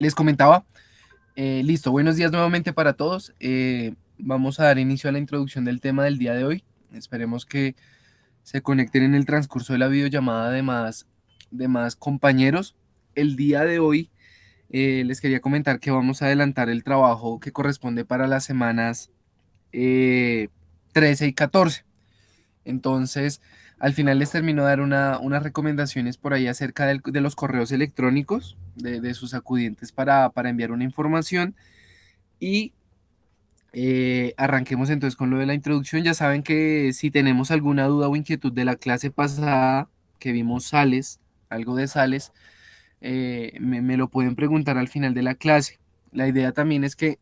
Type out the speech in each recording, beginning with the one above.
Les comentaba, listo, buenos días nuevamente para todos. Vamos a dar inicio a la introducción del tema del día de hoy. Esperemos que se conecten en el transcurso de la videollamada de más compañeros. El día de hoy les quería comentar que vamos a adelantar el trabajo que corresponde para las semanas eh, 13 y 14. Entonces, al final les termino de dar unas recomendaciones por ahí acerca de los correos electrónicos de sus acudientes para enviar una información y arranquemos entonces con lo de la introducción. Ya saben que si tenemos alguna duda o inquietud de la clase pasada que vimos Sales, algo de Sales, me lo pueden preguntar al final de la clase. La idea también es que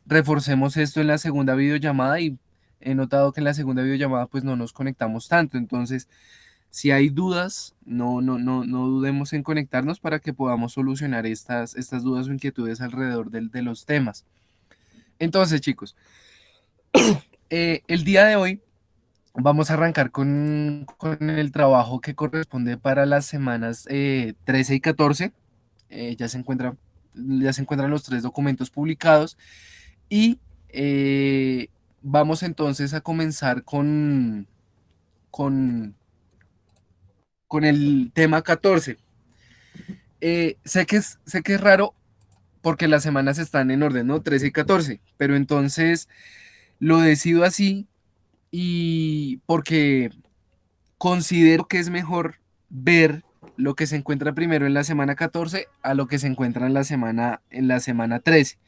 reforcemos esto en la segunda videollamada y he notado que en la segunda videollamada pues no nos conectamos tanto. Entonces, si hay dudas, no dudemos en conectarnos para que podamos solucionar estas dudas o inquietudes alrededor de los temas. Entonces, chicos, el día de hoy vamos a arrancar con el trabajo que corresponde para las semanas 13 y 14. Ya ya se encuentran los tres documentos publicados y vamos entonces a comenzar con, con el tema 14. Sé que es raro porque las semanas están en orden, ¿no? 13 y 14, pero entonces lo decido así y porque considero que es mejor ver lo que se encuentra primero en la semana 14 a lo que se encuentra en la semana 13.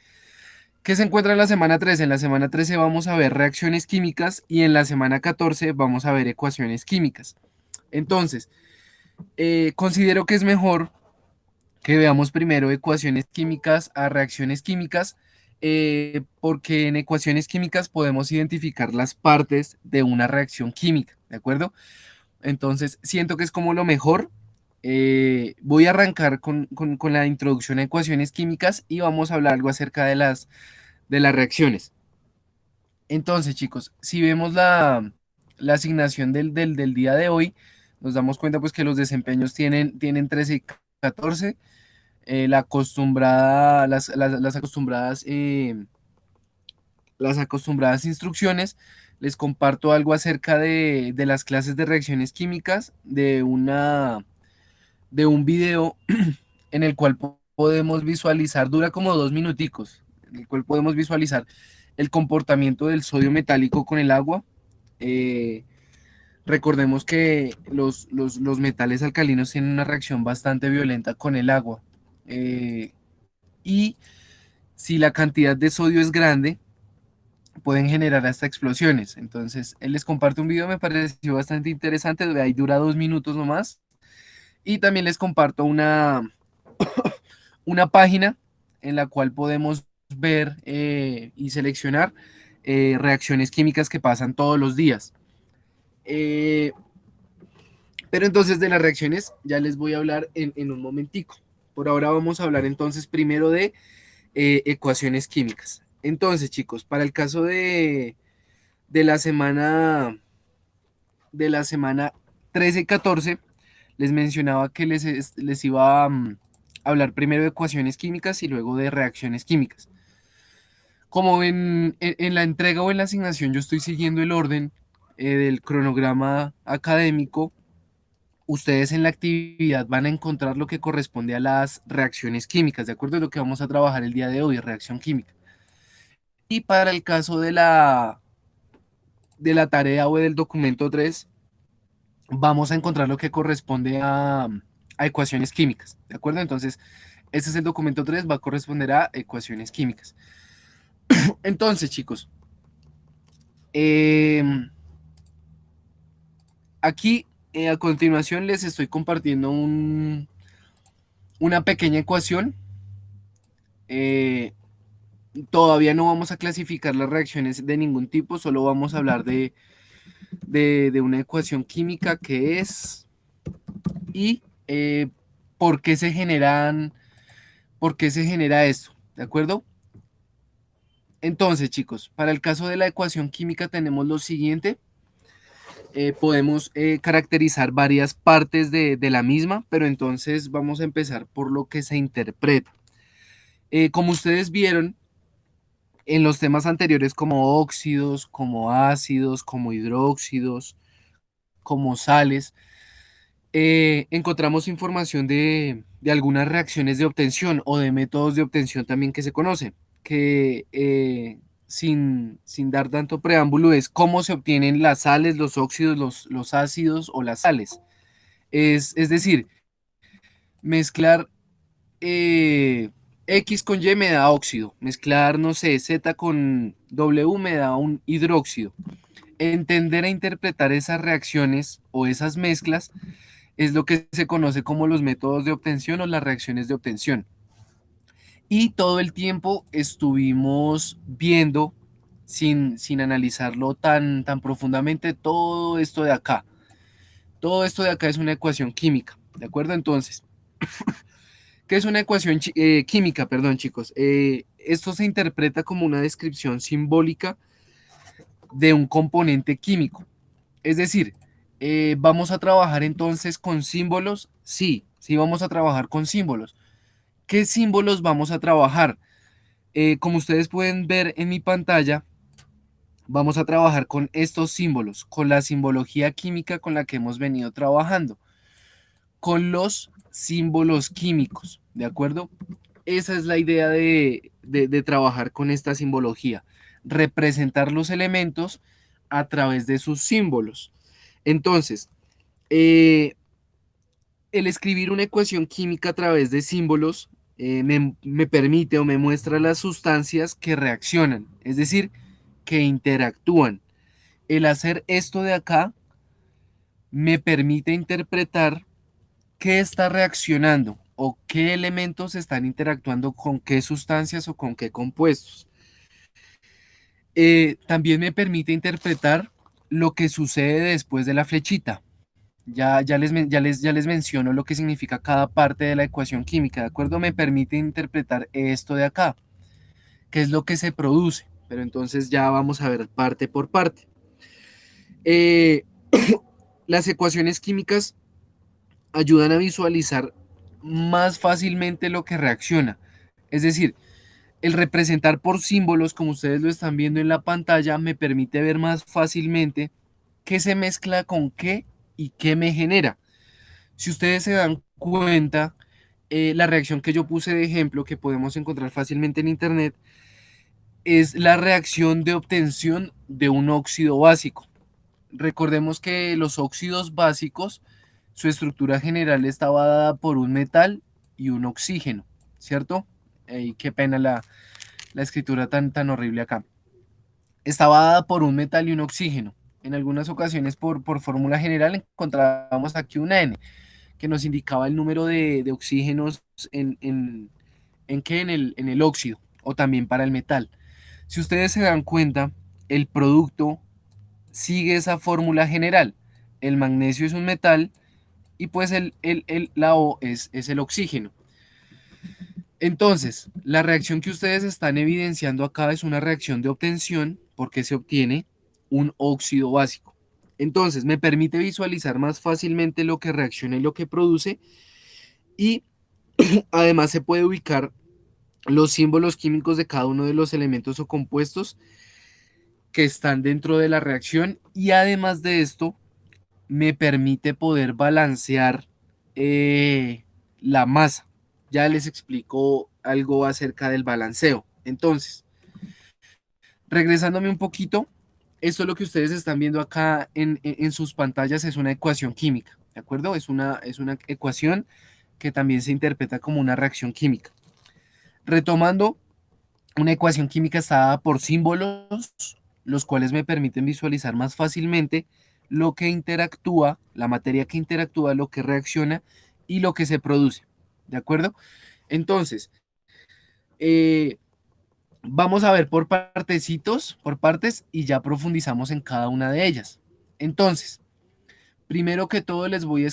¿Qué se encuentra en la semana 13? En la semana 13 vamos a ver reacciones químicas y en la semana 14 vamos a ver ecuaciones químicas. Entonces, considero que es mejor que veamos primero ecuaciones químicas a reacciones químicas, porque en ecuaciones químicas podemos identificar las partes de una reacción química, ¿de acuerdo? Entonces, siento que es como lo mejor. Voy a arrancar con la introducción a ecuaciones químicas y vamos a hablar algo acerca de las reacciones. Entonces, chicos, si vemos la asignación del día de hoy, nos damos cuenta pues que los desempeños tienen 13 y 14. La acostumbrada, las acostumbradas instrucciones. Les comparto algo acerca de las clases de reacciones químicas, de un video en el cual podemos visualizar, dura como 2 minuticos, en el cual podemos visualizar el comportamiento del sodio metálico con el agua. Eh, Recordemos que los metales alcalinos tienen una reacción bastante violenta con el agua. Y si la cantidad de sodio es grande, pueden generar hasta explosiones. Entonces, él les comparte un video, me pareció bastante interesante, de ahí dura 2 minutos nomás. Y también les comparto una página en la cual podemos ver y seleccionar reacciones químicas que pasan todos los días. Eh, pero entonces de las reacciones ya les voy a hablar en un momentico. Por ahora vamos a hablar entonces primero de ecuaciones químicas. Entonces, chicos, para el caso de la semana de la semana 13 y 14, les mencionaba que les iba a hablar primero de ecuaciones químicas y luego de reacciones químicas. Como en la entrega o en la asignación yo estoy siguiendo el orden del cronograma académico, ustedes en la actividad van a encontrar lo que corresponde a las reacciones químicas, de acuerdo a lo que vamos a trabajar el día de hoy, reacción química. Y para el caso de la tarea o del documento 3 vamos a encontrar lo que corresponde a ecuaciones químicas, ¿de acuerdo? Entonces, este es el documento 3, va a corresponder a ecuaciones químicas. Entonces, chicos, eh, aquí a continuación les estoy compartiendo una pequeña ecuación. Eh, Todavía no vamos a clasificar las reacciones de ningún tipo, solo vamos a hablar de una ecuación química que es y por qué se generan, por qué se genera esto, ¿de acuerdo? Entonces, chicos, para el caso de la ecuación química tenemos lo siguiente. Podemos caracterizar varias partes de la misma, pero entonces vamos a empezar por lo que se interpreta. Como ustedes vieron en los temas anteriores, como óxidos, como ácidos, como hidróxidos, como sales, encontramos información de algunas reacciones de obtención o de métodos de obtención también que se conocen, que sin dar tanto preámbulo es cómo se obtienen las sales, los óxidos, los ácidos o las sales. Es decir, mezclar X con Y me da óxido, mezclar, no sé, Z con W me da un hidróxido. Entender e interpretar esas reacciones o esas mezclas es lo que se conoce como los métodos de obtención o las reacciones de obtención. Y todo el tiempo estuvimos viendo, sin analizarlo tan profundamente, todo esto de acá. Todo esto de acá es una ecuación química, ¿de acuerdo? Entonces, ¿qué es una ecuación química? Perdón, chicos. Esto se interpreta como una descripción simbólica de un componente químico. Es decir, ¿vamos a trabajar entonces con símbolos? Sí, sí vamos a trabajar con símbolos. ¿Qué símbolos vamos a trabajar? Como ustedes pueden ver en mi pantalla, vamos a trabajar con estos símbolos, con la simbología química con la que hemos venido trabajando, con los símbolos químicos, ¿de acuerdo? Esa es la idea de trabajar con esta simbología, representar los elementos a través de sus símbolos. Entonces, eh, el escribir una ecuación química a través de símbolos me permite o me muestra las sustancias que reaccionan, es decir, que interactúan. El hacer esto de acá me permite interpretar qué está reaccionando o qué elementos están interactuando con qué sustancias o con qué compuestos. También me permite interpretar lo que sucede después de la flechita. Ya les menciono lo que significa cada parte de la ecuación química, ¿de acuerdo? Me permite interpretar esto de acá, qué es lo que se produce, pero entonces ya vamos a ver parte por parte. Eh, las ecuaciones químicas ayudan a visualizar más fácilmente lo que reacciona. Es decir, el representar por símbolos, como ustedes lo están viendo en la pantalla, me permite ver más fácilmente qué se mezcla con qué y qué me genera. Si ustedes se dan cuenta, la reacción que yo puse de ejemplo, que podemos encontrar fácilmente en internet, es la reacción de obtención de un óxido básico. Recordemos que los óxidos básicos, su estructura general estaba dada por un metal y un oxígeno, ¿cierto? Qué pena la escritura tan horrible acá. Estaba dada por un metal y un oxígeno. En algunas ocasiones por fórmula general encontrábamos aquí una N, que nos indicaba el número de oxígenos en qué, en el óxido o también para el metal. Si ustedes se dan cuenta, el producto sigue esa fórmula general. El magnesio es un metal y pues la O es el oxígeno. Entonces, la reacción que ustedes están evidenciando acá es una reacción de obtención porque se obtiene un óxido básico. Entonces, me permite visualizar más fácilmente lo que reacciona y lo que produce y además se puede ubicar los símbolos químicos de cada uno de los elementos o compuestos que están dentro de la reacción y además de esto me permite poder balancear la masa. Ya les explico algo acerca del balanceo. Entonces, regresándome un poquito, esto lo que ustedes están viendo acá en sus pantallas es una ecuación química, ¿de acuerdo? Es una ecuación que también se interpreta como una reacción química. Retomando, una ecuación química está dada por símbolos, los cuales me permiten visualizar más fácilmente lo que interactúa, la materia que interactúa, lo que reacciona y lo que se produce. ¿De acuerdo? Entonces, eh, vamos a ver por partecitos, por partes, y ya profundizamos en cada una de ellas. Entonces, primero que todo les voy a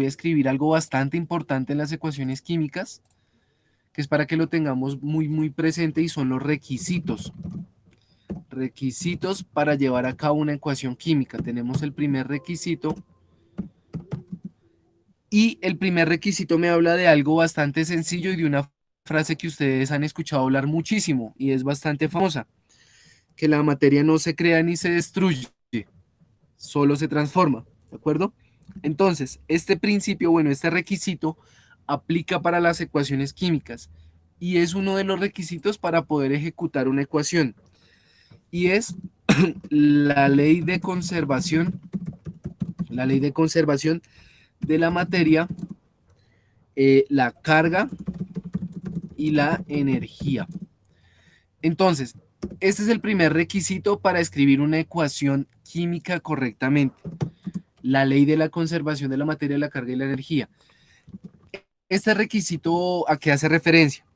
escribir algo bastante importante en las ecuaciones químicas, que es para que lo tengamos muy presente y son los requisitos. Requisitos para llevar a cabo una ecuación química. Tenemos el primer requisito Y el primer requisito me habla de algo bastante sencillo y de una frase que ustedes han escuchado hablar muchísimo y es bastante famosa, que la materia no se crea ni se destruye, solo se transforma, ¿de acuerdo? Entonces, este principio, bueno, este requisito aplica para las ecuaciones químicas y es uno de los requisitos para poder ejecutar una ecuación y es la ley de conservación, la ley de conservación de la materia, la carga y la energía. Entonces, este es el primer requisito para escribir una ecuación química correctamente. La ley de la conservación de la materia, la carga y la energía. Este requisito, ¿a qué hace referencia?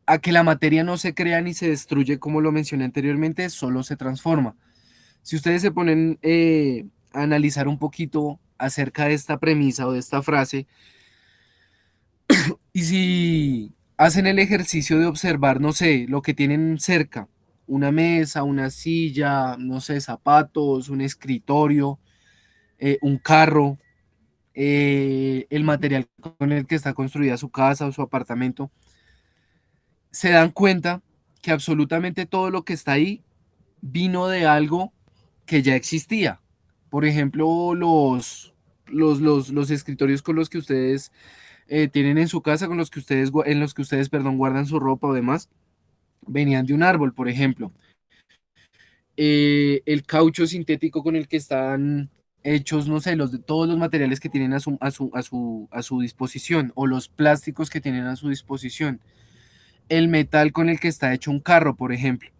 A que la materia no se crea ni se destruye, como lo mencioné anteriormente, solo se transforma. Si ustedes se ponen a analizar un poquito acerca de esta premisa o de esta frase, y si hacen el ejercicio de observar, no sé, lo que tienen cerca, una mesa, una silla, no sé, zapatos, un escritorio, un carro, el material con el que está construida su casa o su apartamento, se dan cuenta que absolutamente todo lo que está ahí vino de algo que ya existía. Por ejemplo, los escritorios con los que ustedes tienen en su casa, con los que ustedes, en los que ustedes, perdón, guardan su ropa o demás, venían de un árbol, por ejemplo. El caucho sintético con el que están hechos, no sé, todos los materiales que tienen a su disposición, o los plásticos que tienen a su disposición. El metal con el que está hecho un carro, por ejemplo.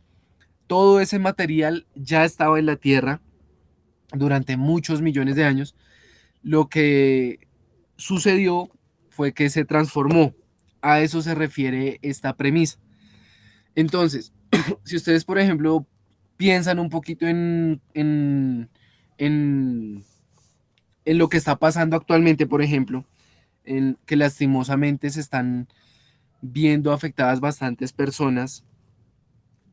Todo ese material ya estaba en la Tierra durante muchos millones de años. Lo que sucedió fue que se transformó. A eso se refiere esta premisa. Entonces, si ustedes, por ejemplo, piensan un poquito en, en lo que está pasando actualmente, por ejemplo, en que lastimosamente se están viendo afectadas bastantes personas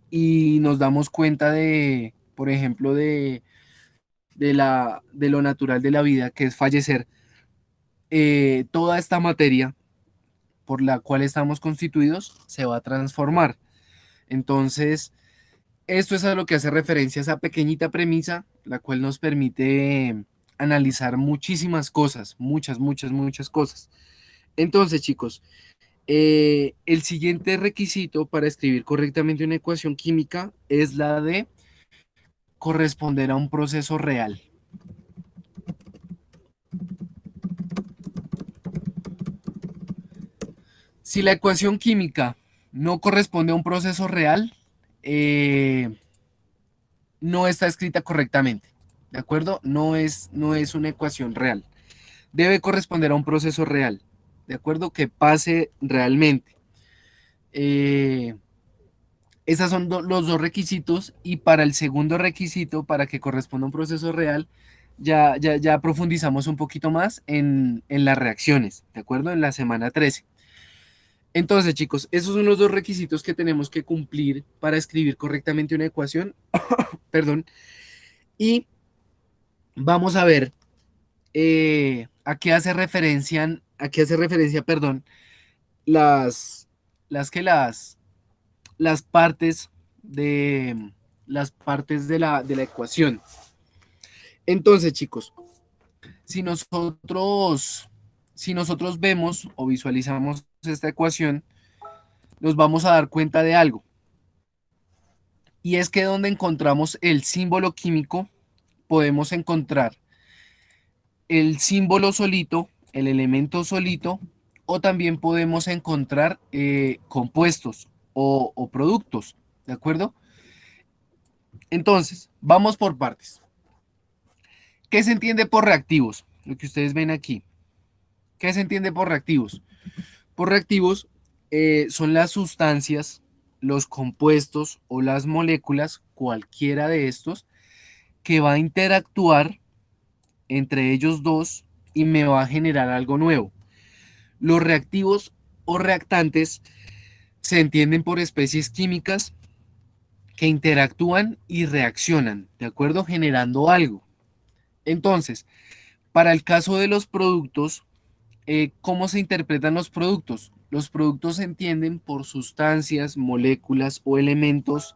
y nos damos cuenta de, por ejemplo, de lo natural de la vida, que es fallecer, toda esta materia por la cual estamos constituidos se va a transformar. Entonces, esto es a lo que hace referencia esa pequeñita premisa, la cual nos permite analizar muchísimas cosas, muchas cosas. Entonces, chicos, el siguiente requisito para escribir correctamente una ecuación química es la de corresponder a un proceso real. Si la ecuación química no corresponde a un proceso real, eh, no está escrita correctamente, ¿de acuerdo? No es una ecuación real. Debe corresponder a un proceso real, ¿de acuerdo? Que pase realmente. Eh, esos son los dos requisitos y para el segundo requisito, para que corresponda a un proceso real, ya profundizamos un poquito más en las reacciones, ¿de acuerdo? En la semana 13. Entonces, chicos, esos son los dos requisitos que tenemos que cumplir para escribir correctamente una ecuación, perdón, y vamos a ver a qué hace referencia, perdón, las, las que las partes de las partes de la ecuación. Entonces, chicos, si nosotros, si nosotros vemos o visualizamos esta ecuación, nos vamos a dar cuenta de algo. Y es que donde encontramos el símbolo químico, podemos encontrar el símbolo solito, el elemento solito, o también podemos encontrar compuestos o productos, ¿de acuerdo? Entonces, vamos por partes. ¿Qué se entiende por reactivos? Lo que ustedes ven aquí. ¿Qué se entiende por reactivos? Por reactivos son las sustancias, los compuestos o las moléculas, cualquiera de estos, que va a interactuar entre ellos dos y me va a generar algo nuevo. Los reactivos o reactantes se entienden por especies químicas que interactúan y reaccionan, ¿de acuerdo? Generando algo. Entonces, para el caso de los productos, ¿Cómo se interpretan los productos? Los productos se entienden por sustancias, moléculas o elementos,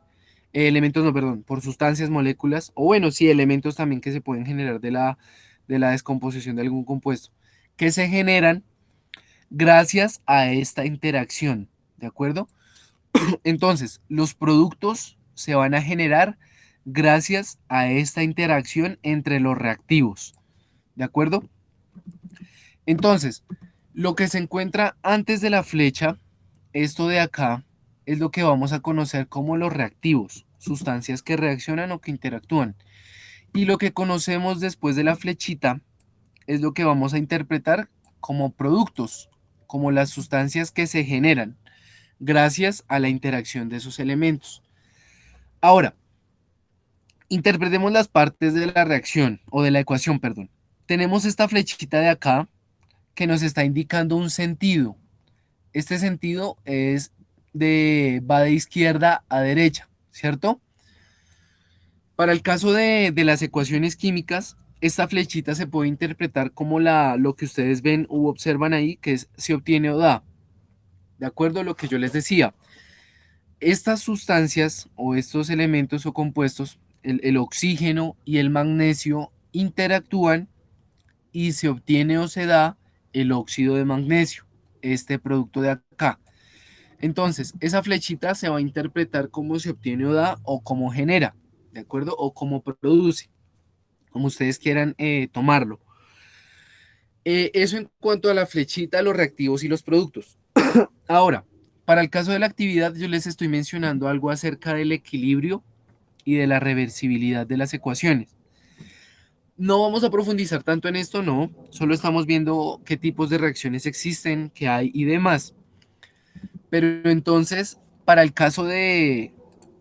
elementos no, perdón, por sustancias, moléculas, o bueno, sí, elementos también que se pueden generar de la descomposición de algún compuesto, que se generan gracias a esta interacción, ¿de acuerdo? Entonces, los productos se van a generar gracias a esta interacción entre los reactivos, ¿de acuerdo? Entonces, lo que se encuentra antes de la flecha, esto de acá, es lo que vamos a conocer como los reactivos, sustancias que reaccionan o que interactúan. Y lo que conocemos después de la flechita es lo que vamos a interpretar como productos, como las sustancias que se generan gracias a la interacción de esos elementos. Ahora, interpretemos las partes de la reacción o de la ecuación, perdón. Tenemos esta flechita de acá que nos está indicando un sentido. Este sentido va de izquierda a derecha, ¿cierto? Para el caso de las ecuaciones químicas, esta flechita se puede interpretar como lo que ustedes ven u observan ahí, que es se obtiene o da. De acuerdo a lo que yo les decía, estas sustancias o estos elementos o compuestos, el oxígeno y el magnesio, interactúan y se obtiene o se da el óxido de magnesio, este producto de acá. Entonces, esa flechita se va a interpretar como se obtiene o da o como genera, ¿de acuerdo? O como produce, como ustedes quieran tomarlo. Eso en cuanto a la flechita, los reactivos y los productos. Ahora, para el caso de la actividad, yo les estoy mencionando algo acerca del equilibrio y de la reversibilidad de las ecuaciones. No vamos a profundizar tanto en esto, no, solo estamos viendo qué tipos de reacciones existen, qué hay y demás. Pero entonces, para el caso de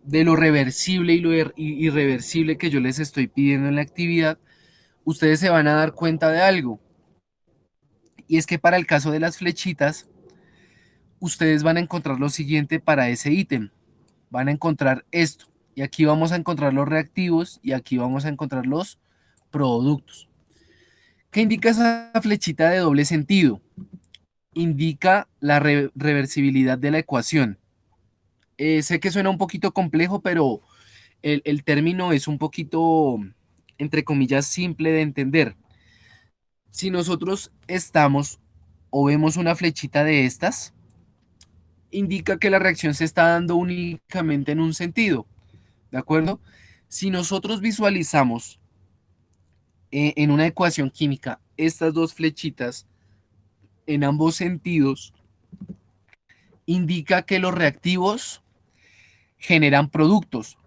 lo reversible y lo irreversible que yo les estoy pidiendo en la actividad, ustedes se van a dar cuenta de algo. Y es que para el caso de las flechitas, ustedes van a encontrar lo siguiente para ese ítem. Van a encontrar esto. Y aquí vamos a encontrar los reactivos y aquí vamos a encontrar los productos. ¿Qué indica esa flechita de doble sentido? Indica la reversibilidad de la ecuación. Sé que suena un poquito complejo, pero el término es un poquito, entre comillas, simple de entender. Si nosotros estamos o vemos una flechita de estas, indica que la reacción se está dando únicamente en un sentido, ¿de acuerdo? Si nosotros visualizamos en una ecuación química estas dos flechitas en ambos sentidos, indica que los reactivos generan productos,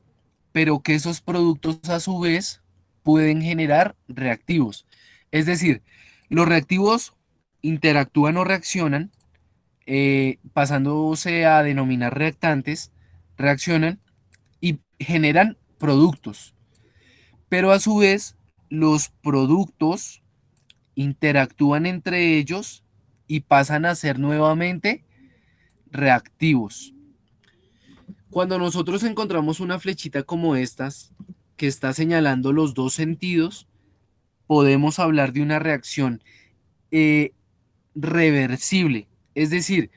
pero que esos productos a su vez pueden generar reactivos. Es decir, los reactivos interactúan o reaccionan, pasándose a denominar reactantes, reaccionan y generan productos. Pero a su vez, los productos interactúan entre ellos y pasan a ser nuevamente reactivos. Cuando nosotros encontramos una flechita como estas, que está señalando los dos sentidos, podemos hablar de una reacción eh, reversible. Es decir,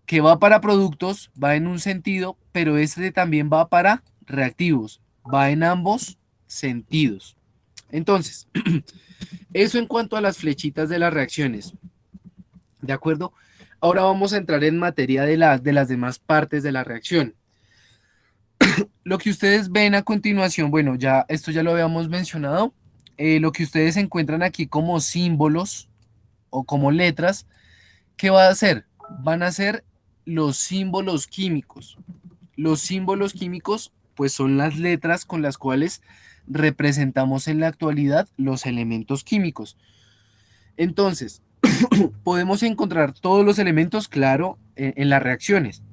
que va para productos, va en un sentido, pero este también va para reactivos, va en ambos sentidos. Entonces, eso en cuanto a las flechitas de las reacciones. ¿De acuerdo? Ahora vamos a entrar en materia de las demás partes de la reacción. Lo que ustedes ven a continuación, bueno, ya esto ya lo habíamos mencionado, lo que ustedes encuentran aquí como símbolos o como letras, ¿qué va a hacer? Van a ser los símbolos químicos. Los símbolos químicos, pues son las letras con las cuales representamos en la actualidad los elementos químicos. Entonces, podemos encontrar todos los elementos, claro, en las reacciones.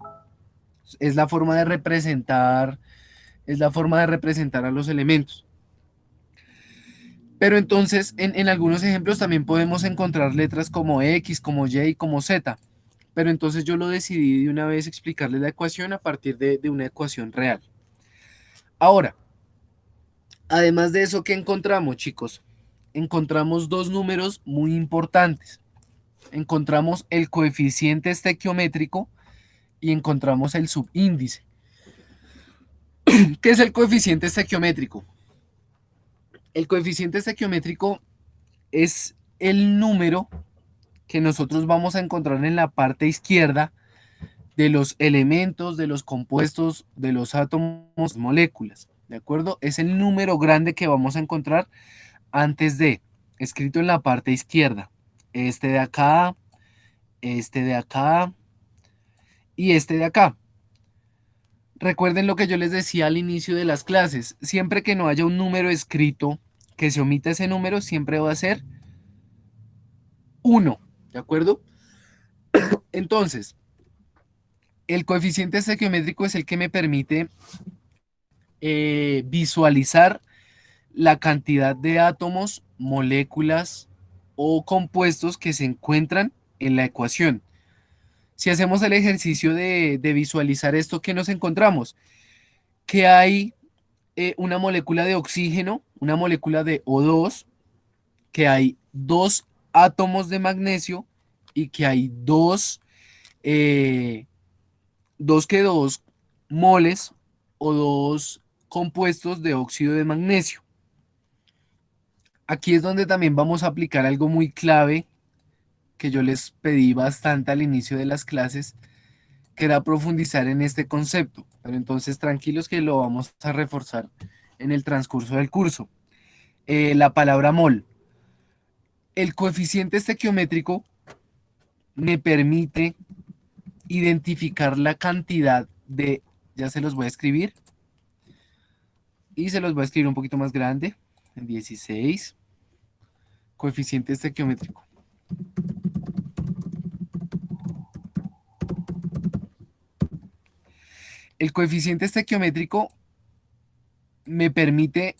Es la forma de representar, es la forma de representar a los elementos. Pero entonces, en algunos ejemplos también podemos encontrar letras como X, como Y, como Z. Pero entonces yo lo decidí de una vez explicarles la ecuación a partir de una ecuación real. Ahora, además de eso, ¿qué encontramos, chicos? Encontramos dos números muy importantes. encontramos el coeficiente estequiométrico y encontramos el subíndice. ¿Qué es el coeficiente estequiométrico? El coeficiente estequiométrico es el número que nosotros vamos a encontrar en la parte izquierda de los elementos, de los compuestos, de los átomos, moléculas, ¿de acuerdo? Es el número grande que vamos a encontrar antes de, escrito en la parte izquierda. Este de acá, este de acá y este de acá. Recuerden lo que yo les decía al inicio de las clases. Siempre que no haya un número escrito, que se omita ese número, siempre va a ser 1, ¿de acuerdo? Entonces, el coeficiente estequiométrico es el que me permite visualizar la cantidad de átomos, moléculas o compuestos que se encuentran en la ecuación. Si hacemos el ejercicio de visualizar esto, ¿qué nos encontramos? Que hay una molécula de oxígeno, una molécula de O2, que hay dos átomos de magnesio y que hay eh, dos moles o dos compuestos de óxido de magnesio. Aquí es donde también vamos a aplicar algo muy clave que yo les pedí bastante al inicio de las clases, que era profundizar en este concepto. Pero entonces tranquilos que lo vamos a reforzar en el transcurso del curso. La palabra mol. El coeficiente estequiométrico me permite identificar la cantidad de, ya se los voy a escribir, y se los voy a escribir un poquito más grande, en 16, coeficiente estequiométrico. El coeficiente estequiométrico me permite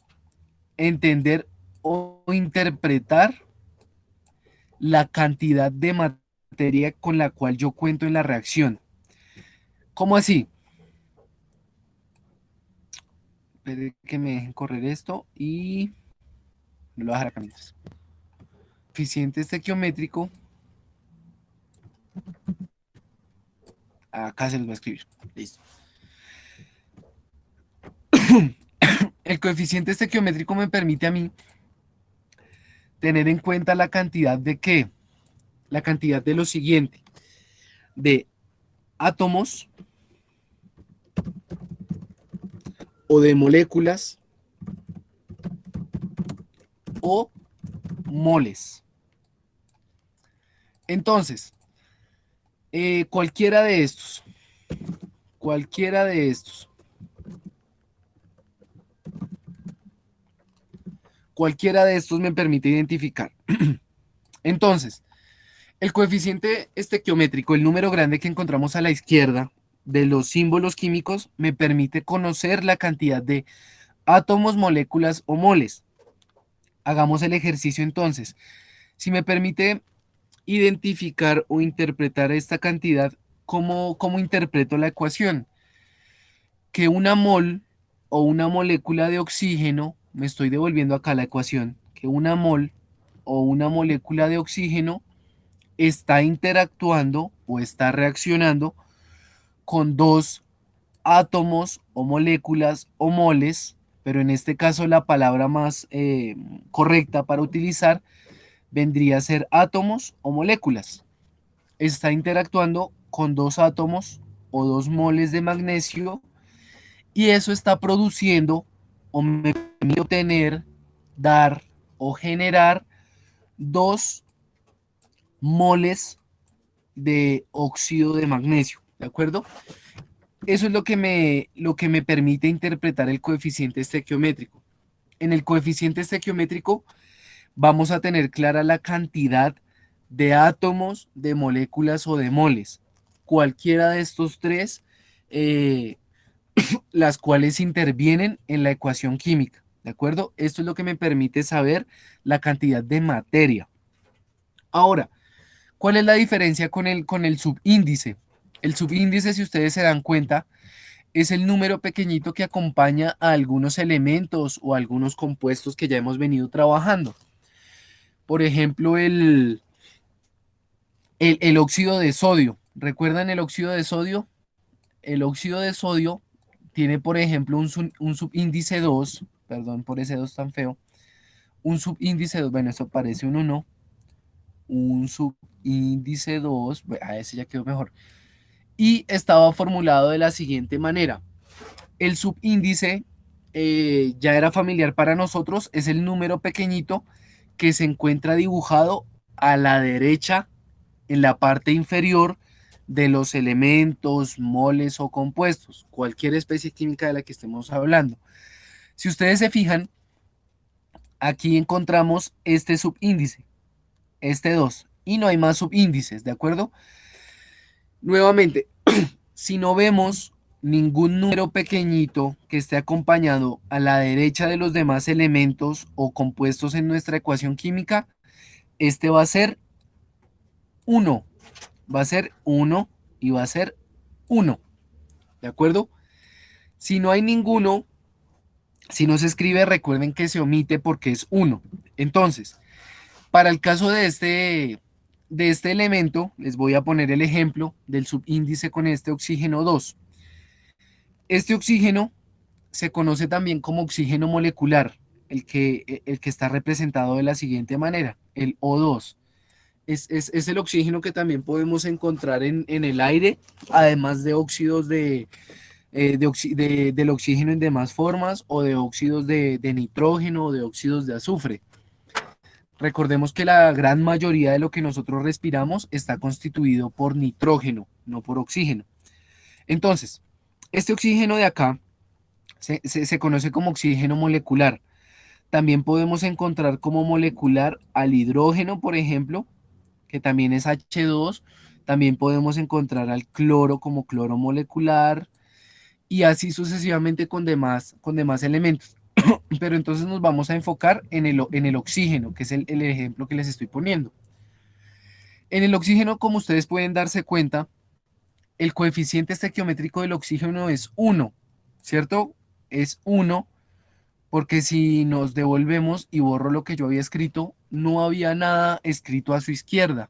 entender o interpretar la cantidad de materia con la cual yo cuento en la reacción. ¿Cómo así? Espere que me dejen correr esto y lo voy a dejar acá mientras. Coeficiente estequiométrico. Acá se los voy a escribir. Listo. El coeficiente estequiométrico me permite a mí tener en cuenta la cantidad de qué? La cantidad de lo siguiente. De átomos o de moléculas o moles. Entonces, cualquiera de estos, cualquiera de estos, cualquiera de estos me permite identificar. Entonces, el coeficiente estequiométrico, el número grande que encontramos a la izquierda de los símbolos químicos, me permite conocer la cantidad de átomos, moléculas o moles. Hagamos el ejercicio entonces. Si me permite identificar o interpretar esta cantidad, ¿cómo interpreto la ecuación? Que una mol o una molécula de oxígeno, me estoy devolviendo acá la ecuación, que una mol o una molécula de oxígeno está interactuando o está reaccionando con dos átomos o moléculas o moles, pero en este caso la palabra más correcta para utilizar vendría a ser átomos o moléculas. Está interactuando con dos átomos o dos moles de magnesio y eso está produciendo o me permite obtener, dar o generar dos moles de óxido de magnesio, ¿de acuerdo? Eso es lo que me permite interpretar el coeficiente estequiométrico. En el coeficiente estequiométrico vamos a tener clara la cantidad de átomos, de moléculas o de moles. Cualquiera de estos tres, las cuales intervienen en la ecuación química, ¿de acuerdo? Esto es lo que me permite saber la cantidad de materia. Ahora, ¿cuál es la diferencia con el subíndice? El subíndice, si ustedes se dan cuenta, es el número pequeñito que acompaña a algunos elementos o a algunos compuestos que ya hemos venido trabajando. Por ejemplo, El óxido de sodio. ¿Recuerdan el óxido de sodio? El óxido de sodio tiene, por ejemplo, un subíndice 2, perdón por ese 2 tan feo, un subíndice 2, bueno, eso parece un 1, un subíndice 2, a ese ya quedó mejor, y estaba formulado de la siguiente manera. El subíndice ya era familiar para nosotros, es el número pequeñito que se encuentra dibujado a la derecha en la parte inferior de los elementos, moles o compuestos, cualquier especie química de la que estemos hablando. Si ustedes se fijan, aquí encontramos este subíndice, este 2, y no hay más subíndices, ¿de acuerdo? Nuevamente, si no vemos ningún número pequeñito que esté acompañado a la derecha de los demás elementos o compuestos en nuestra ecuación química, este va a ser 1, va a ser 1 y va a ser 1, ¿de acuerdo? Si no hay ninguno, si no se escribe, recuerden que se omite porque es 1. Entonces, para el caso de este elemento, les voy a poner el ejemplo del subíndice con este oxígeno 2. Este oxígeno se conoce también como oxígeno molecular, el que está representado de la siguiente manera, el O2. Es el oxígeno que también podemos encontrar en el aire, además de óxidos del oxígeno en demás formas o de óxidos de nitrógeno o de óxidos de azufre. Recordemos que la gran mayoría de lo que nosotros respiramos está constituido por nitrógeno, no por oxígeno. Entonces, este oxígeno de acá se conoce como oxígeno molecular. También podemos encontrar como molecular al hidrógeno, por ejemplo, que también es H2. También podemos encontrar al cloro como cloro molecular y así sucesivamente con demás elementos. Pero entonces nos vamos a enfocar en el oxígeno, que es el ejemplo que les estoy poniendo. En el oxígeno, como ustedes pueden darse cuenta, el coeficiente estequiométrico del oxígeno es 1, ¿cierto? Es 1 porque si nos devolvemos y borro lo que yo había escrito, no había nada escrito a su izquierda.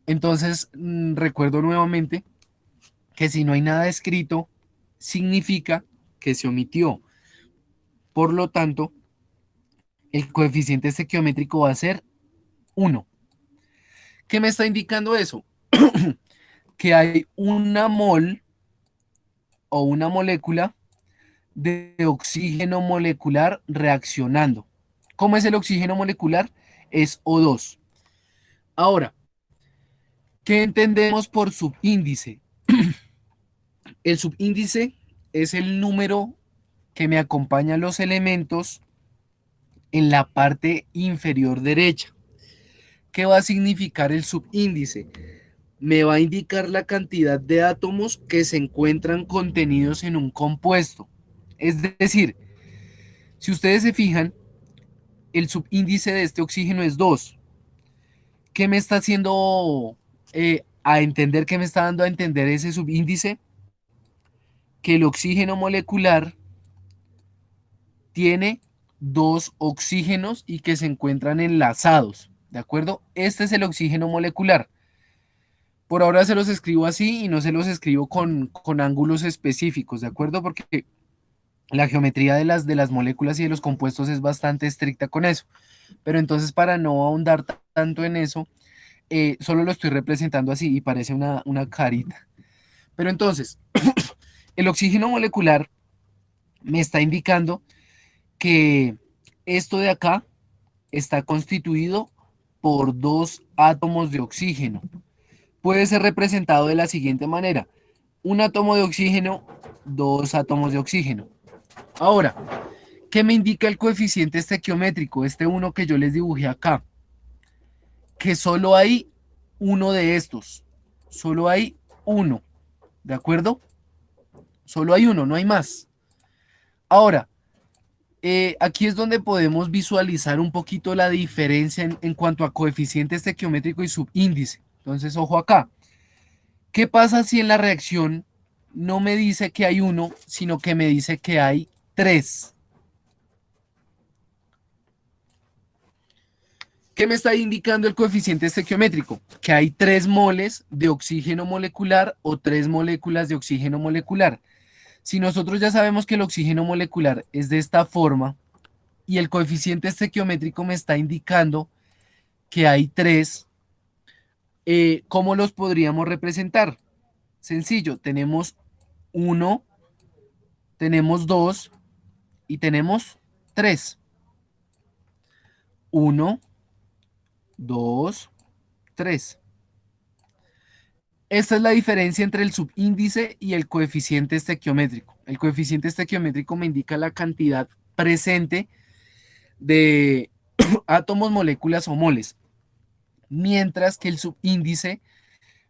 Entonces, recuerdo nuevamente que si no hay nada escrito, significa que se omitió. Por lo tanto, el coeficiente estequiométrico va a ser 1. ¿Qué me está indicando eso? Que hay una mol o una molécula de oxígeno molecular reaccionando. ¿Cómo es el oxígeno molecular? Es O2. Ahora, ¿qué entendemos por subíndice? El subíndice es el número que me acompaña a los elementos en la parte inferior derecha. ¿Qué va a significar el subíndice? Me va a indicar la cantidad de átomos que se encuentran contenidos en un compuesto. Es decir, si ustedes se fijan, el subíndice de este oxígeno es 2. ¿Qué me está haciendo a entender, qué me está dando a entender ese subíndice? Que el oxígeno molecular tiene 2 oxígenos y que se encuentran enlazados, ¿de acuerdo? Este es el oxígeno molecular. Por ahora se los escribo así y no se los escribo con ángulos específicos, ¿de acuerdo? Porque la geometría de las moléculas y de los compuestos es bastante estricta con eso. Pero entonces, para no ahondar tanto en eso, solo lo estoy representando así y parece una carita. Pero entonces, el oxígeno molecular me está indicando que esto de acá está constituido por 2 átomos de oxígeno. Puede ser representado de la siguiente manera. Un átomo de oxígeno, 2 átomos de oxígeno. Ahora, ¿qué me indica el coeficiente estequiométrico? Este uno que yo les dibujé acá. Que solo hay uno de estos. Solo hay uno. ¿De acuerdo? Solo hay uno, no hay más. Ahora, aquí es donde podemos visualizar un poquito la diferencia en cuanto a coeficiente estequiométrico y subíndice. Entonces, ojo acá. ¿Qué pasa si en la reacción no me dice que hay uno, sino que me dice que hay 3? ¿Qué me está indicando el coeficiente estequiométrico? Que hay 3 moles de oxígeno molecular o 3 moléculas de oxígeno molecular. Si nosotros ya sabemos que el oxígeno molecular es de esta forma y el coeficiente estequiométrico me está indicando que hay 3, ¿cómo los podríamos representar? Sencillo, tenemos 1, tenemos 2 y tenemos 3. 1, 2, 3. Esta es la diferencia entre el subíndice y el coeficiente estequiométrico. El coeficiente estequiométrico me indica la cantidad presente de átomos, moléculas o moles, mientras que el subíndice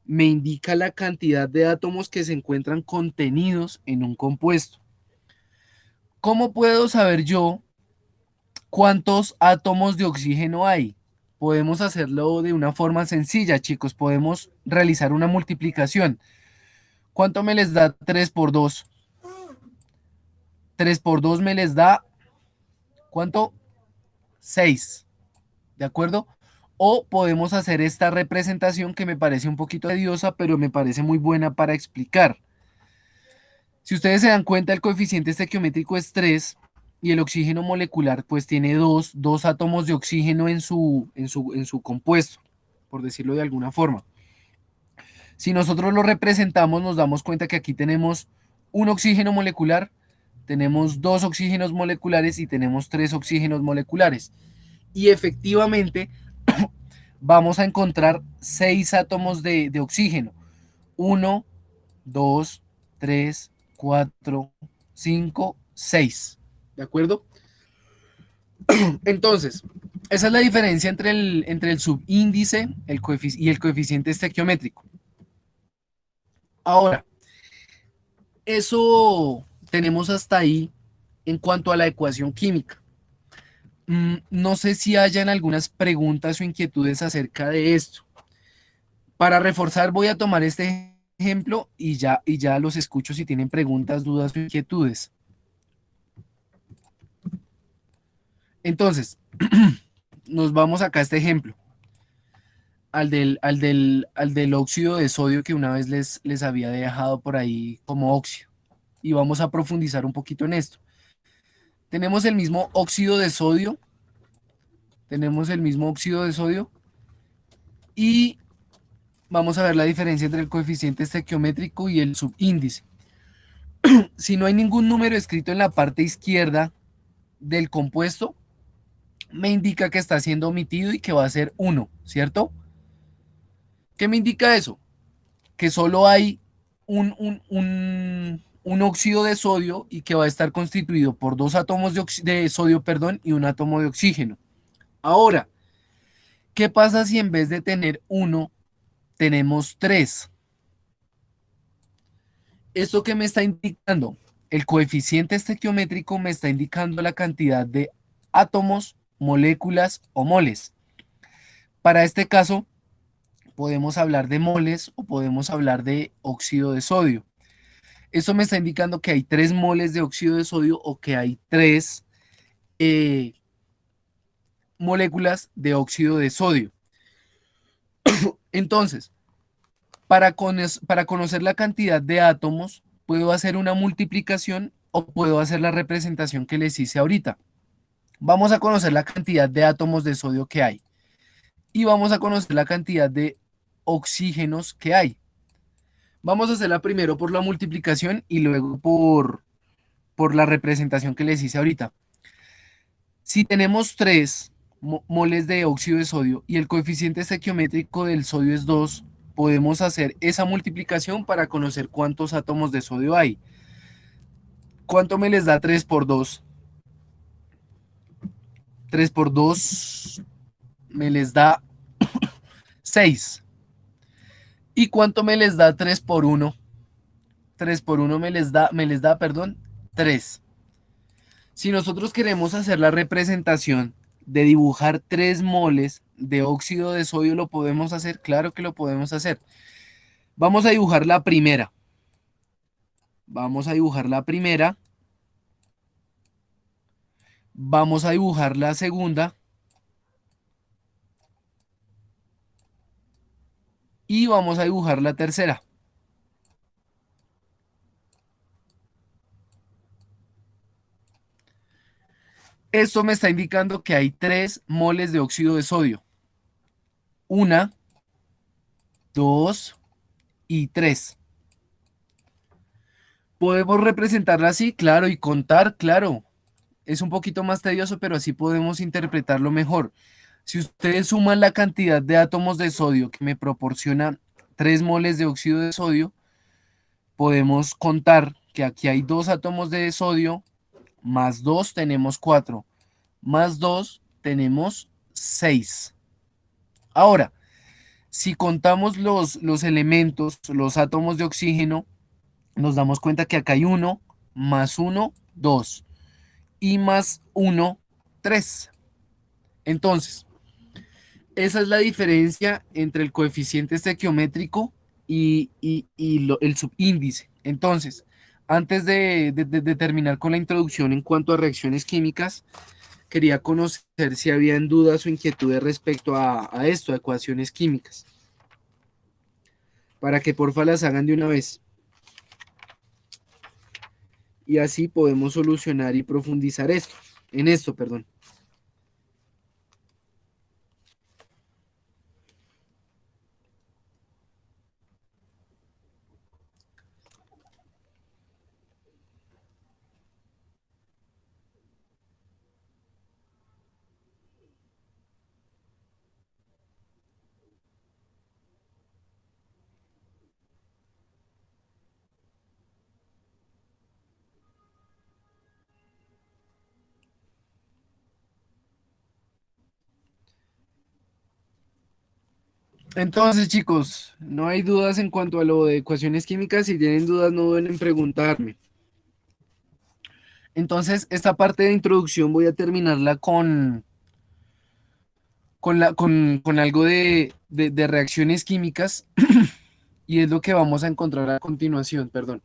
me indica la cantidad de átomos que se encuentran contenidos en un compuesto. ¿Cómo puedo saber yo cuántos átomos de oxígeno hay? Podemos hacerlo de una forma sencilla, chicos. Podemos realizar una multiplicación. ¿Cuánto me les da 3 por 2? 3 por 2 me les da, ¿cuánto? 6, ¿de acuerdo? O podemos hacer esta representación que me parece un poquito tediosa, pero me parece muy buena para explicar. Si ustedes se dan cuenta, el coeficiente estequiométrico es 3 y el oxígeno molecular pues tiene dos átomos de oxígeno en su compuesto, por decirlo de alguna forma. Si nosotros lo representamos, nos damos cuenta que aquí tenemos un oxígeno molecular, tenemos 2 oxígenos moleculares y tenemos 3 oxígenos moleculares. Y efectivamente vamos a encontrar 6 átomos de oxígeno. 1, 2, 3, 4, 5, 6. ¿De acuerdo? Entonces, esa es la diferencia entre el subíndice y el coeficiente estequiométrico. Ahora, eso tenemos hasta ahí en cuanto a la ecuación química. No sé si hayan algunas preguntas o inquietudes acerca de esto. Para reforzar, voy a tomar este ejemplo y ya los escucho si tienen preguntas, dudas o inquietudes. Entonces, nos vamos acá a este ejemplo, al del óxido de sodio que una vez les había dejado por ahí como óxido. Y vamos a profundizar un poquito en esto. Tenemos el mismo óxido de sodio, y vamos a ver la diferencia entre el coeficiente estequiométrico y el subíndice. Si no hay ningún número escrito en la parte izquierda del compuesto, me indica que está siendo omitido y que va a ser 1, ¿cierto? ¿Qué me indica eso? Que solo hay un óxido de sodio y que va a estar constituido por 2 átomos de sodio, perdón, y un átomo de oxígeno. Ahora, ¿qué pasa si en vez de tener 1, tenemos 3? ¿Esto qué me está indicando? El coeficiente estequiométrico me está indicando la cantidad de átomos, moléculas o moles. Para este caso, podemos hablar de moles o podemos hablar de óxido de sodio. Esto me está indicando que hay 3 moles de óxido de sodio o que hay 3 moléculas de óxido de sodio. Entonces, para conocer la cantidad de átomos, puedo hacer una multiplicación o puedo hacer la representación que les hice ahorita. Vamos a conocer la cantidad de átomos de sodio que hay y vamos a conocer la cantidad de oxígenos que hay. Vamos a hacerla primero por la multiplicación y luego por la representación que les hice ahorita. Si tenemos 3 moles de óxido de sodio y el coeficiente estequiométrico del sodio es 2, podemos hacer esa multiplicación para conocer cuántos átomos de sodio hay. ¿Cuánto me les da 3 por 2? 3 por 2 me les da 6. ¿Y cuánto me les da 3 por 1? 3 por 1 me les da, perdón, 3. Si nosotros queremos hacer la representación de dibujar 3 moles de óxido de sodio, ¿lo podemos hacer? Claro que lo podemos hacer. Vamos a dibujar la primera. Vamos a dibujar la primera. Vamos a dibujar la segunda. y vamos a dibujar la tercera. Esto me está indicando que hay 3 moles de óxido de sodio. Una, dos y tres. ¿Podemos representarla así? Claro, y contar, claro. Es un poquito más tedioso, pero así podemos interpretarlo mejor. Si ustedes suman la cantidad de átomos de sodio que me proporciona 3 moles de óxido de sodio, podemos contar que aquí hay 2 átomos de sodio, más 2 tenemos 4, más 2 tenemos 6. Ahora, si contamos los elementos, los átomos de oxígeno, nos damos cuenta que acá hay uno, más uno, 2, y más uno, 3. Entonces, esa es la diferencia entre el coeficiente estequiométrico y el subíndice. Entonces, antes de terminar con la introducción en cuanto a reacciones químicas, quería conocer si habían dudas o inquietudes respecto a esto, a ecuaciones químicas, para que porfa las hagan de una vez. Y así podemos solucionar y profundizar esto, en esto, perdón. Entonces, chicos, no hay dudas en cuanto a lo de ecuaciones químicas. Si tienen dudas, no duden en preguntarme. Entonces, esta parte de introducción voy a terminarla con algo de reacciones químicas y es lo que vamos a encontrar a continuación, perdón.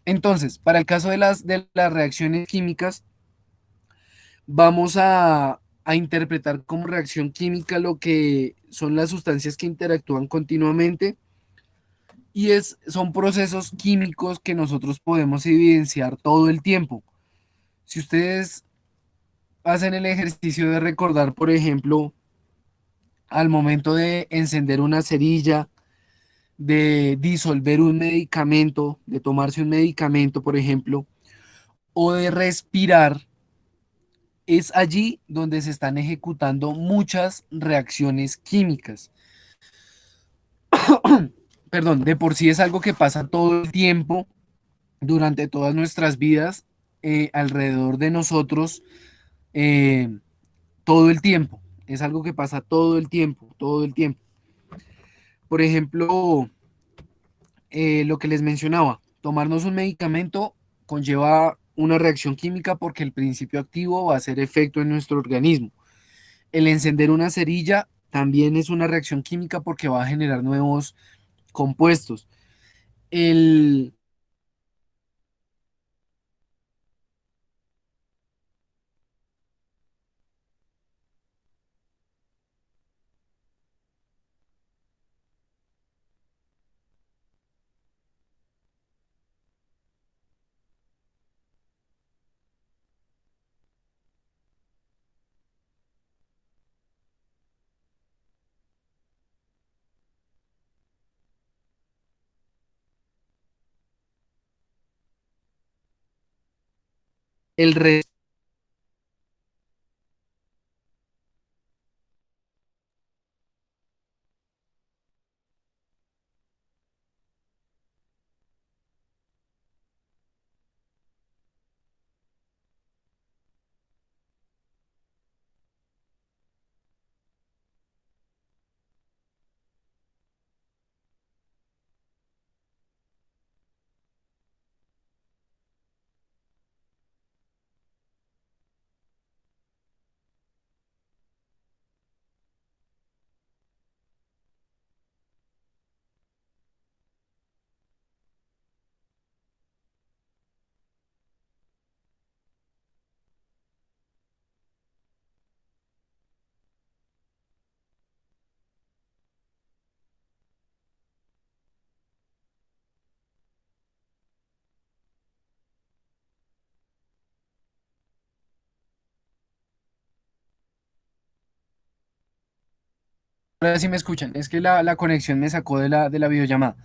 Entonces, para el caso de las reacciones químicas, vamos a interpretar como reacción química lo que son las sustancias que interactúan continuamente y son procesos químicos que nosotros podemos evidenciar todo el tiempo. Si ustedes hacen el ejercicio de recordar, por ejemplo, al momento de encender una cerilla, de disolver un medicamento, de tomarse un medicamento, por ejemplo, o de respirar, es allí donde se están ejecutando muchas reacciones químicas. Perdón, de por sí es algo que pasa todo el tiempo, durante todas nuestras vidas, alrededor de nosotros, eh, todo el tiempo. Es algo que pasa todo el tiempo, todo el tiempo. Por ejemplo, lo que les mencionaba, tomarnos un medicamento conlleva una reacción química porque el principio activo va a hacer efecto en nuestro organismo. El encender una cerilla también es una reacción química porque va a generar nuevos compuestos. El, el re- Ahora sí me escuchan, es que la conexión me sacó de la videollamada.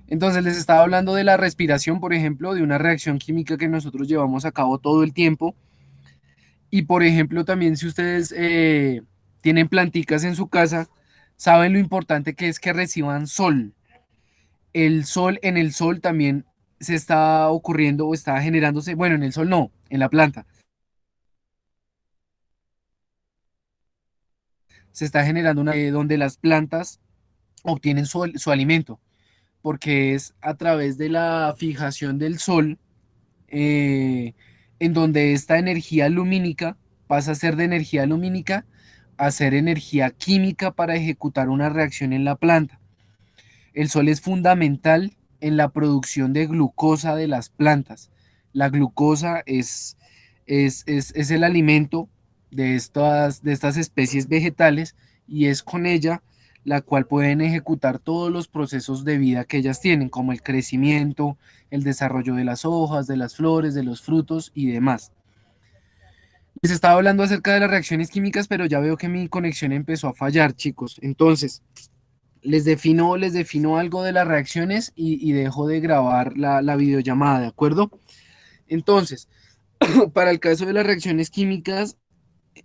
Entonces les estaba hablando de la respiración, por ejemplo, de una reacción química que nosotros llevamos a cabo todo el tiempo. Y por ejemplo, también si ustedes tienen planticas en su casa, saben lo importante que es que reciban sol. El sol, en el sol también se está ocurriendo o está generándose, bueno, en el sol no, en la planta, se está generando una donde las plantas obtienen su alimento, porque es a través de la fijación del sol, eh, en donde esta energía lumínica pasa a ser de energía lumínica a ser energía química para ejecutar una reacción en la planta. El sol es fundamental en la producción de glucosa de las plantas. La glucosa es el alimento de estas especies vegetales y es con ella la cual pueden ejecutar todos los procesos de vida que ellas tienen, como el crecimiento, el desarrollo de las hojas, de las flores, de los frutos y demás. Les estaba hablando acerca de las reacciones químicas, pero ya veo que mi conexión empezó a fallar, chicos. Entonces, les defino algo de las reacciones y dejo de grabar la videollamada, ¿de acuerdo? Entonces, para el caso de las reacciones químicas,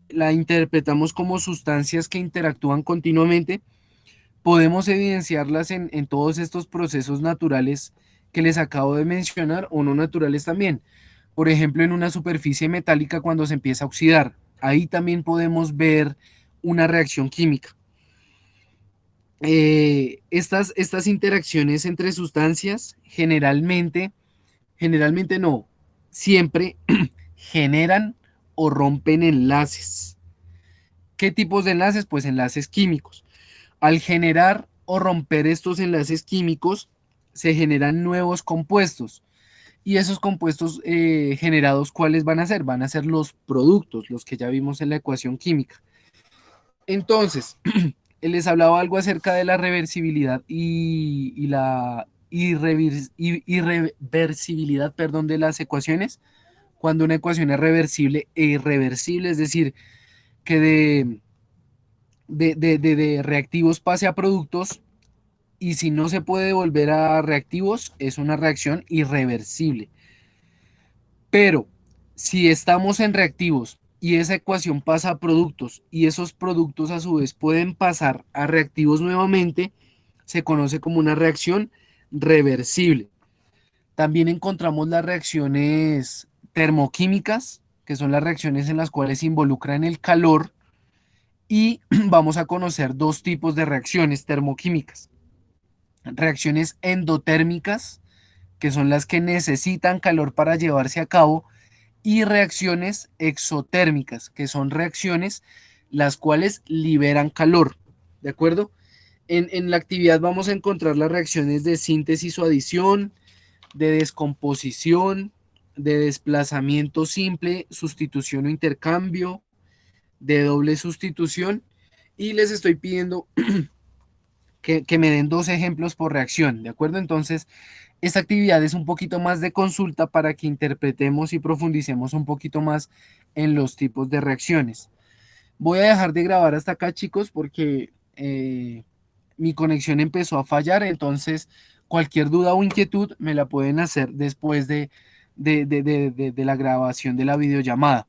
la interpretamos como sustancias que interactúan continuamente. Podemos evidenciarlas en todos estos procesos naturales que les acabo de mencionar o no naturales también. Por ejemplo, en una superficie metálica cuando se empieza a oxidar, ahí también podemos ver una reacción química. Estas interacciones entre sustancias generalmente no, siempre generan o rompen enlaces. ¿Qué tipos de enlaces? Pues enlaces químicos. Al generar o romper estos enlaces químicos, se generan nuevos compuestos. Y esos compuestos generados, ¿cuáles van a ser? Van a ser los productos, los que ya vimos en la ecuación química. Entonces, les hablaba algo acerca de la reversibilidad y la irreversibilidad, perdón, de las ecuaciones. Cuando una ecuación es reversible e irreversible, es decir, que de reactivos pase a productos y si no se puede volver a reactivos, es una reacción irreversible. Pero si estamos en reactivos y esa ecuación pasa a productos y esos productos a su vez pueden pasar a reactivos nuevamente, se conoce como una reacción reversible. También encontramos las reacciones termoquímicas, que son las reacciones en las cuales se involucran el calor, y vamos a conocer dos tipos de reacciones termoquímicas. Reacciones endotérmicas, que son las que necesitan calor para llevarse a cabo, y reacciones exotérmicas, que son reacciones las cuales liberan calor. ¿De acuerdo? En la actividad vamos a encontrar las reacciones de síntesis o adición, de descomposición, de desplazamiento simple, sustitución o intercambio, de doble sustitución. Y les estoy pidiendo que me den dos ejemplos por reacción, ¿de acuerdo? Entonces, esta actividad es un poquito más de consulta para que interpretemos y profundicemos un poquito más en los tipos de reacciones. Voy a dejar de grabar hasta acá, chicos, porque mi conexión empezó a fallar, entonces cualquier duda o inquietud me la pueden hacer después de la grabación de la videollamada.